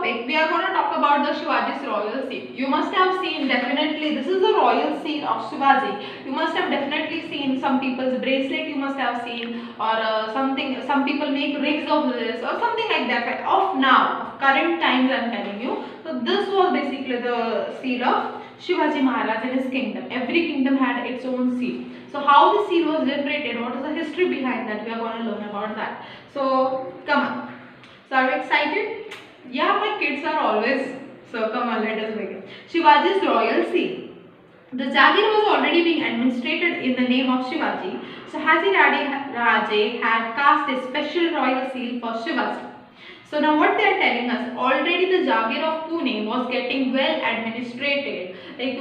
topic, we are going to talk about the Shivaji's royal seal. You must have seen, definitely, this is the royal seal of Shivaji. You must have definitely seen some people's bracelet, you must have seen, or something, some people make rings of this, or something like that. Of now, of current times, I am telling you. So this was basically the seal of Shivaji Maharaj in his kingdom. Every kingdom had its own seal. So how the seal was generated, what is the history behind that, we are going to learn about that. So come on. So are you excited? Yeah, my kids are always. So come on, let us begin. Shivaji's royal seal. The Jagir was already being administrated in the name of Shivaji. So Shahaji Raje had cast a special royal seal for Shivaji. So now what they are telling us, already the Jagir of Pune was getting well administrated, like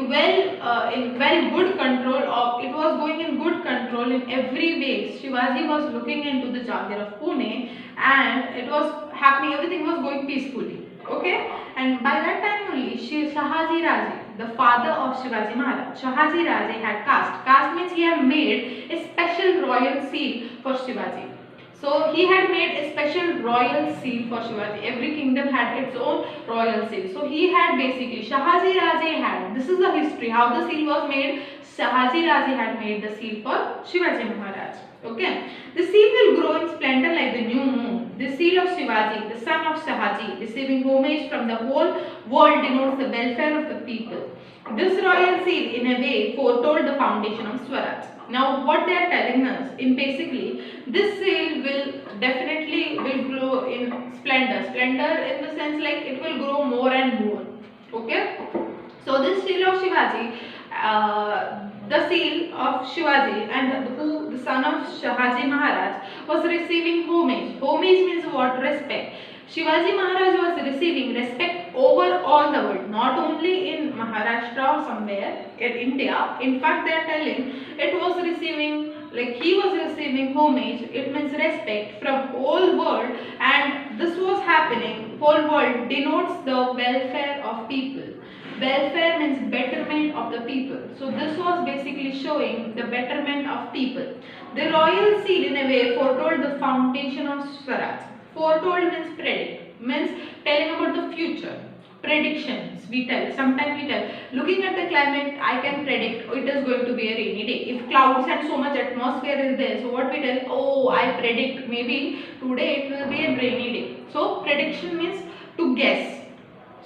in good control of, it was going in good control in every way. Shivaji was looking into the Jagir of Pune and it was happening, everything was going peacefully. Okay, and by that time only Shahaji Raje, the father of Shivaji Maharaj, Shahaji Raje had cast means he had made a special royal seal for Shivaji. So he had made a special royal seal for Shivaji. Every kingdom had its own royal seal. So he had basically, Shahaji Raje had, this is the history, how the seal was made. Shahaji Raje had made the seal for Shivaji Maharaj. Okay. The seal will grow in splendor like the new moon. The seal of Shivaji, the son of Shahaji, receiving homage from the whole world, denotes the welfare of the people. This royal seal in a way foretold the foundation of Swaraj. Now what they are telling us, in basically, this seal will definitely will grow in splendor. Splendor in the sense like it will grow more and more. Okay. So this seal of Shivaji, the seal of Shivaji and the son of Shahaji Maharaj was receiving homage. Homage means what? Respect. Shivaji Maharaj was receiving respect over all the world, not only in Maharashtra or somewhere in India. In fact, they are telling it was receiving, like he was receiving homage, it means respect from whole world, and this was happening, whole world denotes the welfare of people. Welfare means betterment of the people. So this was basically showing the betterment of people. The royal seal in a way foretold the foundation of Swaraj. Foretold means predict, means telling about the future. Predictions we tell, sometimes we tell, looking at the climate I can predict it is going to be a rainy day. If clouds and so much atmosphere is there, so what we tell, oh I predict maybe today it will be a rainy day. So prediction means to guess.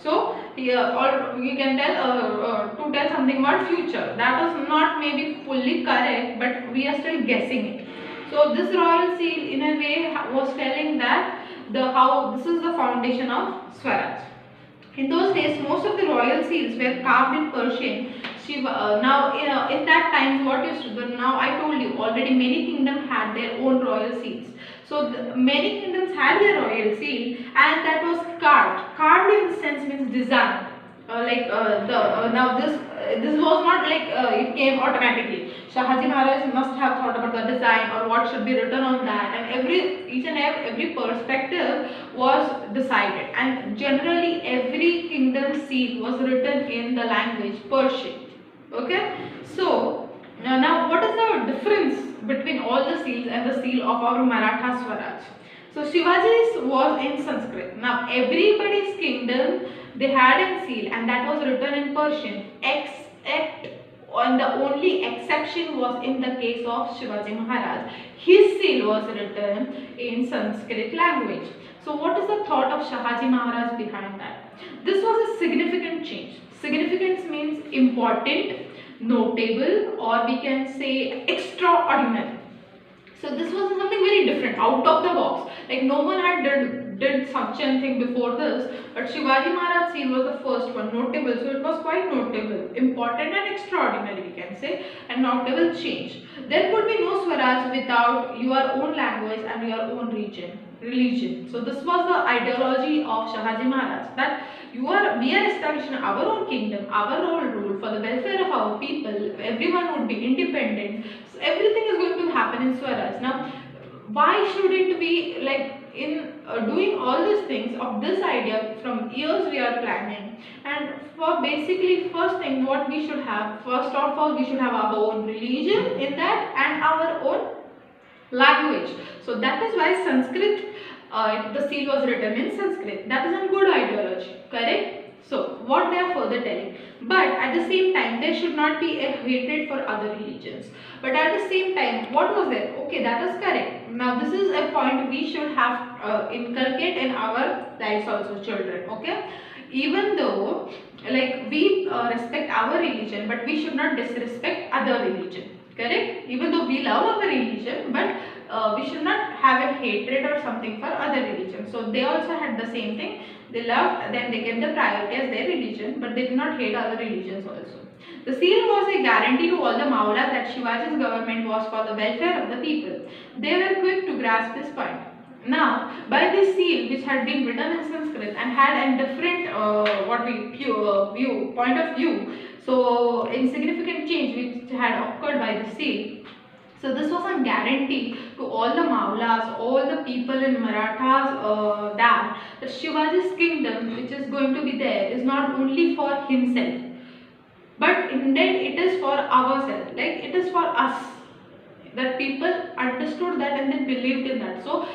So here, or you can tell to tell something about future. That was not maybe fully correct, but we are still guessing it. So this royal seal in a way was telling that how this is the foundation of Swaraj. In those days, most of the royal seals were carved in Persian. Now, in that time, what used to do? Now I told you already, many kingdoms had their own royal seals. So many kingdoms had their royal seal, and that was carved. Carved in the sense means designed. Now this was not like it came automatically. Shahaji Maharaj must have thought about the design or what should be written on that, and each and every perspective was decided. And generally, every kingdom seal was written in the language Persian. Okay, so now what is the difference between all the seals and the seal of our Maratha Swaraj? So Shivaji's was in Sanskrit. Now everybody's kingdom they had a seal and that was written in Persian, except, and the only exception was in the case of Shivaji Maharaj. His seal was written in Sanskrit language. So what is the thought of Shahaji Maharaj behind that? This was a significant change. Significance means important, notable, or we can say extraordinary. So this was something very different, out of the box. Like no one had did such a thing before this. But Shivaji Maharaj seal was the first one, notable. So it was quite notable, important and extraordinary we can say, and notable change. There could be no Swaraj without your own language and your own religion. So this was the ideology of Shahaji Maharaj, that we are establishing our own kingdom, our own rule for the welfare of our people. Everyone would be independent. So everything is going to happen in Swaraj. Now, why shouldn't we, like in doing all these things of this idea from years we are planning, and for basically first thing what we should have, first of all we should have our own religion in that and our own language. So that is why Sanskrit the seal was written in Sanskrit. That is a good ideology, correct? So what they are further telling, but at the same time there should not be a hatred for other religions. But at the same time, what was there? Okay, that is correct. Now this is a point we should have inculcate in our lives also, children. Okay, even though like we respect our religion, but we should not disrespect other religion. Correct? Even though we love our religion, but we should not have a hatred or something for other religions. So they also had the same thing. They loved, then they gave the priority as their religion, but they did not hate other religions also. The seal was a guarantee to all the Maulas that Shivaji's government was for the welfare of the people. They were quick to grasp this point. Now, by this seal, which had been written in Sanskrit and had a different point of view, so insignificant change which had occurred by the seal. So this was a guarantee to all the Maulas, all the people in Marathas that Shivaji's kingdom, which is going to be there, is not only for himself, but indeed it is for ourselves, like it is for us. That people understood that and they believed in that. So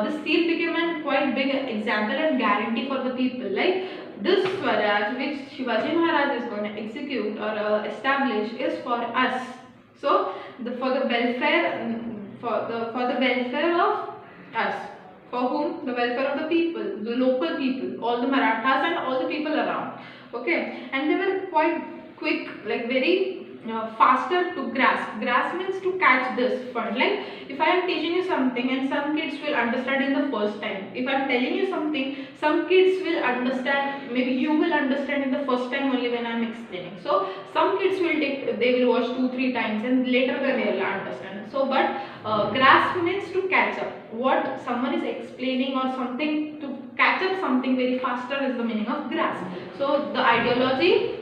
this seal became a quite big example and guarantee for the people. Like this Swaraj which Shivaji Maharaj is going to execute or establish is for us. So for the welfare for the welfare of us. For whom? The welfare of the people, the local people, all the Marathas and all the people around. Okay, and they were quite quick, like very faster to grasp. Grasp means to catch this point. Like if I am teaching you something and some kids will understand in the first time. If I am telling you something, some kids will understand, maybe you will understand in the first time only when I am explaining. So some kids will take, they will watch 2-3 times and later then they will understand. So but grasp means to catch up. What someone is explaining or something, to catch up something very faster is the meaning of grasp. So the ideology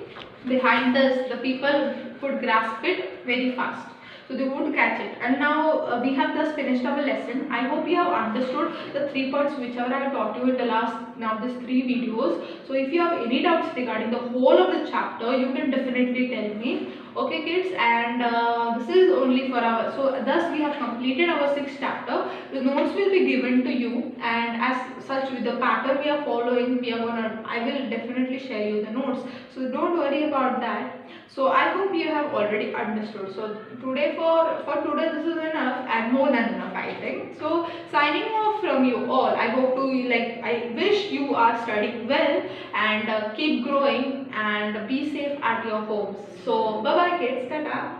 behind this, the people could grasp it very fast, so they would catch it. And now we have thus finished our lesson. I hope you have understood the 3 parts whichever I taught you in the last these 3 videos. So if you have any doubts regarding the whole of the chapter, you can definitely tell me. Okay kids, and this is only for our, so thus we have completed our 6th chapter. The notes will be given to you, and as such with the pattern we are following, I will definitely share you the notes, so don't worry about that. So I hope you have already understood. So today for today this is enough and more than enough, I think. So signing off from you all. I hope to I wish you are studying well and keep growing and be safe at your homes. So bye bye kids, tata.